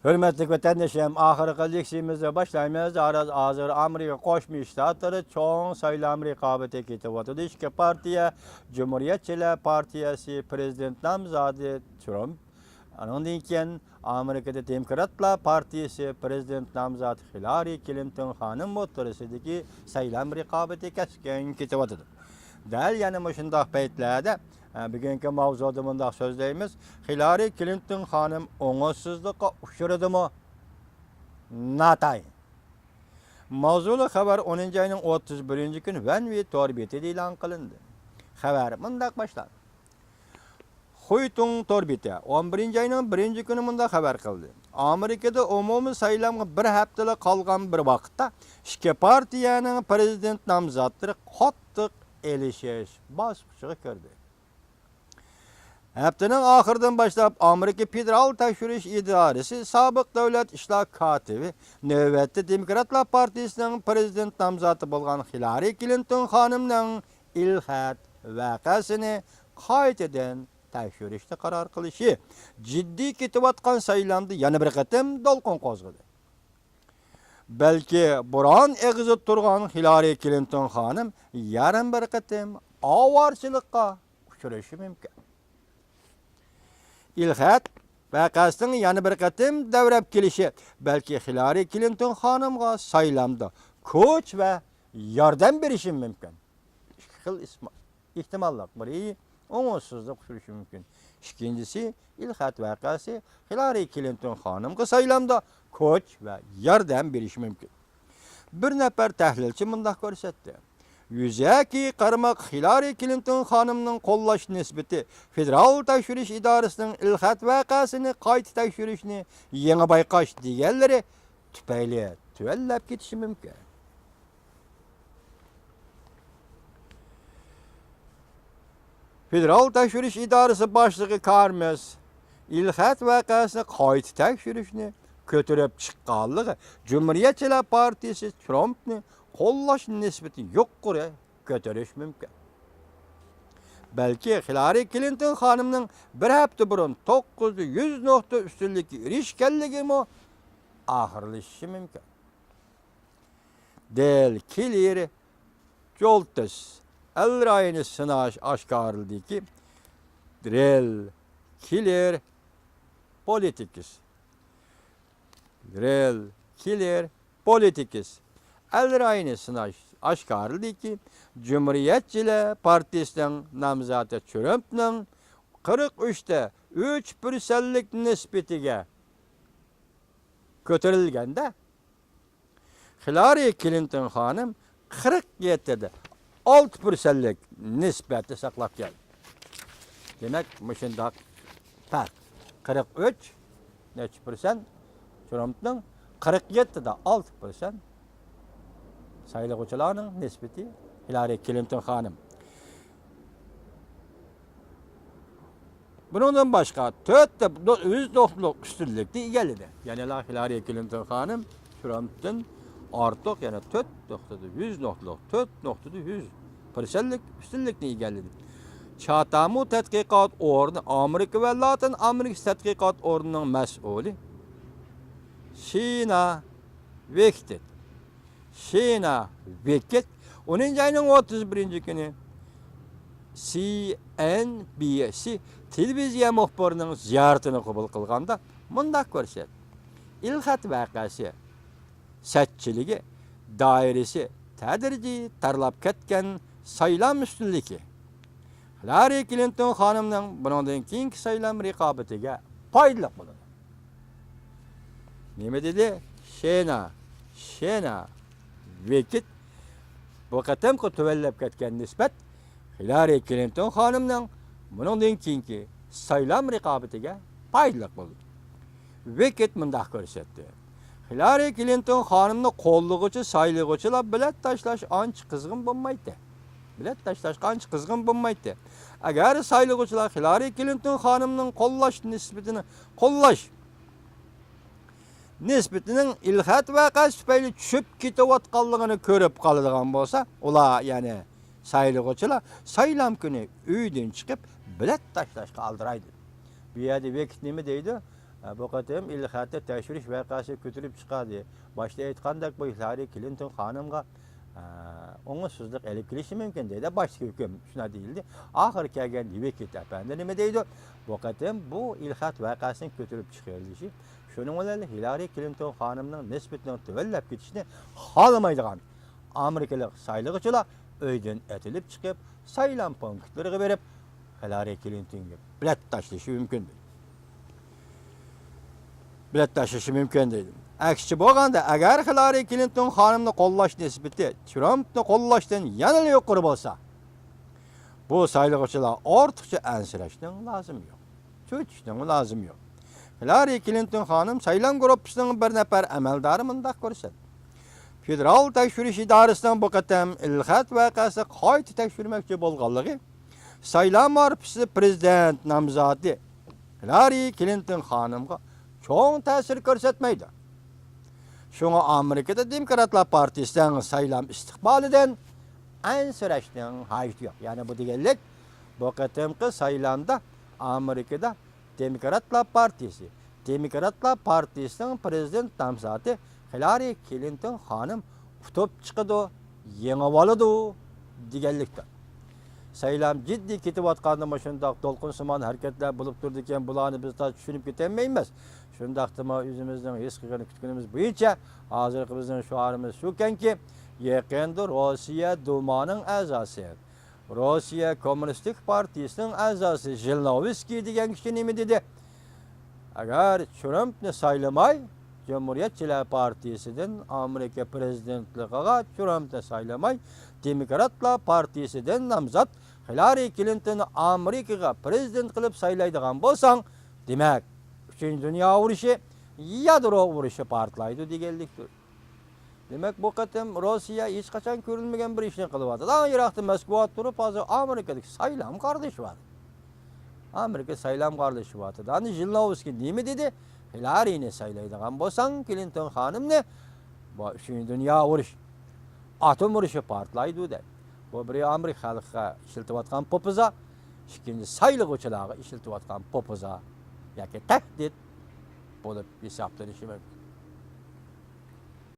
Hürmetli vatandaşlarım, ahırkı leksiyimizde başlayımız. Hazır Amerika Qo'shma Shtatlari cho'ng saylam raqobati ketyapti. Ikki partiya, Cumhuriyetçiler Partiyasi prezident nomzodi Trump. Ondan keyin Amerikada Demokratlar Partiyasi prezident nomzodi Hillary Clinton xonim o'rtasidagi saylam raqobati keskin ketyapti. Dal yana shunday paytlarda bugungi mavzuda bunday so'zlaymiz. Hillary Clinton xonim o'ng'ishsizlikqa uchradimi? Natay. Mavzuli xabar 10-oyning 31-kuni Vanvi torbetida e'lon qilindi. Xabar bunday boshlandi. Xuytung torbeti 11-oyning 1-kuni bunday xabar qildi. Amerikada umumiy saylamga bir haftalik qolgan bir vaqtda ikki partiyaning prezident nomzodlari qattiq elishish bosqichiga kirdi. Haftaning oxiridan boshlab Amerika Federal tekshirish idorasi sobiq davlat ishlar kotibi navbatda Demokratlar partiyasining prezident nomzodi bo'lgan Hillary Clinton xonimning ilhat voqeasini qaytadan tekshirishga qaror qilishi jiddiy ketayotgan saylamda yana bir qatim to'lqin qo'zg'adi. Balki buron eg'izib turgan Hillary Clinton xonim yarim bir qatim ovorchilikqa uchrashi mumkin. İlhat vaqasining yana bir qatim davrab kelishi balki Hillary Clinton xonimga saylamda kuch va yordam berishi mumkin. Ikki xil ehtimollar biri o'ng'ishsizlik uchrashi mumkin. Ikkinchisi ilhat vaqasi Hillary Clinton xonimga saylamda kuch va yordam berishi mumkin. Bir nafar tahlilchi bunday ko'rsatdi. Yüzaki qarmaq Hillary Clinton xonimning qo'llash nisbati Federal tekshirish idorasining ilhat vaqasini qayta tekshirishni yangi bayqash deganlari tufayli tuvallab ketishi mumkin. Federal tekshirish idorasi boshlig'i Karmes ilhat vaqasini qayta tekshirishni ko'tarib chiqqanligi Cumhuriyetçiler Partiyasi Trumpni qo'llash nisbati yuqori ko'tarish mumkin. Balki Hillary Clinton xonimning bir hafta burun 900 nuqta ustunlikka erishganligimi oxirlashishi mumkin. Del Killer Joltes Elrayni sınaş oshkorildiki, Del Killer Politics. Del Killer Politics. Elrayni sınaş oshkorildiki, Cumhuriyetçiler Partiyasining nomzodi Trumpning 43'te 3%lik nisbatiga ko'tarilganda Hillary Clinton xonim 47'de 6%lik nisbatni saqlab keldi. Demak, shunday farq 43 necha %, Trumpning 47'de 6% saylovchilarning nisbati Hillary Clinton xonim. Bundan boshqa 4 100 nuqtalik ustunlikni egalladi. Ya'ni Hillary Clinton xonim Trumpdan ortiq yana 4.100 nuqtalik 4.100% ustunlikni egalladi. Chatham tadqiqot o'rni Amerika va Latin Amerika tadqiqot o'rnining mas'uli Shina Vektet. Shina Vektet 10-oyning 31-kuni CNBC televiziya muxbirining ziyoratini qabul qilganda bunday ko'rsatdi. Ilhat vaqasi satchiligi doirasi tadrijiy tarlab ketgan saylam ustunligi Hillary Clinton xonimning bundan keyingi saylam raqobatiga foydali bo'ladi. Nima dedi? Shena Vekit bu qatamqi tuvallab ketgan nisbat Hillary Clinton xonimning bundan keyingi saylam raqobatiga foydali bo'ldi. Vekit bunday ko'rsatdi. Hillary Clinton xonimni qo'llovchi saylovchilar bilat tashlash ancha qizg'in bo'lmaydi. Agar saylovchilar Hillary Clinton xonimning qo'llash nisbatining ilhat vaqasi tufayli tushib ketayotganligini ko'rib qoladigan bo'lsa, ular ya'ni saylovchilar saylam kuni uydan chiqib bilat tashlashga aldiraydi. Bu yerda Vekit nima deydi? Bu qatim ilxatda tekshirish vaqasi ko'tarib chiqadi. Boshda aytgandek bu Hillary Clinton xonimga oңышсыздық elib kelishi mümkün deydi. Başka hüküm şuna değildi. Ahir kelgen Vekil Efendi nime deydi? Bu qatim bu ilhat vakasını götürüp çıkarılışı. Şunun bilan Hillary Clinton xonimning nisbatan tuvallab ketishini xohlamaydigan Amerikalik saylıqçılar öyden etilip çıkıp saylan punktlariga berib Hillary Clintonga bilet tashlashi mümkün değil. Bilet tashlashi mümkün değil. Aksichi bo'lganda agar Hillary Clinton xonimni qo'llash nisbati Trumpni qo'llashdan yanada yuqori bo'lsa, bu saylovchilar ortiqcha ansirashning lozimi yo'q. Cho'chishning lozimi yo'q. Hillary Clinton xonim saylan guruhining bir nafar amaldori mundaq ko'rsatdi. Federal tekshirish idorasining bu qatam ilxat vaqasi qayta tekshirmoqchi bo'lganligi saylan marpisi prezident nomzodi Hillary Clinton xonimga cho'ng ta'sir ko'rsatmaydi. Şuna Amerika'da Demokratlar Partisi'nin saylam istiqbalidan ansirashning hajati yo'q. Yani bu deganlik bu qatimqi saylamda Amerika'da Demokratlar Partisi'nin prezident nomzodi Hillary Clinton xonim tutib chiqadi, yengib oladi deganlikdir. Saylam jiddiy ketayotganda shundoq to'lqinsimon harakatlar bo'lib turdi ekan, bularni biz tushunib ketolmaymiz. Shundaqdimi o'zimizning his qilgan kutganimiz bo'yicha hozirgi bizning shuarimiz shukanki, yaqinda Rossiya Dumasining a'zosi, Rossiya Kommunistik Partiyasining a'zosi Zhirinovskiy degan kishi nima dedi? Agar Trumpni saylamay, Cumhuriyetçiler Partiyasidan Amerika prezidentligiga Trumpni saylamay, Demokratlar Partiyasidan nomzod Hillary Clintonni Amerikaga prezident qilib saylaydigan bo'lsang, demak, 3-Dünya urushi yadro urushi portlaydi deganlikdir. Demak, bu qatim Rossiya hech qachon ko'rilmagan bir ishni qilyapti. Daha Iroqda Moskva turib, hozir Amerikadagi saylam qardoshiyapti. Amerika saylam qardoshiyapti. Dani Zhirinovskiy nima dedi? Hillaryni saylaydigan bo'lsang, Clinton xonimni bu 3-Dünya urush, atom urushi portlaydi dedi. Bu bir Amerika xalqiga ishiltayotgan popiza, ikkinchi saylovchilarga ishiltayotgan popiza yoki tahdid bo'lib hisoblanishi mumkin.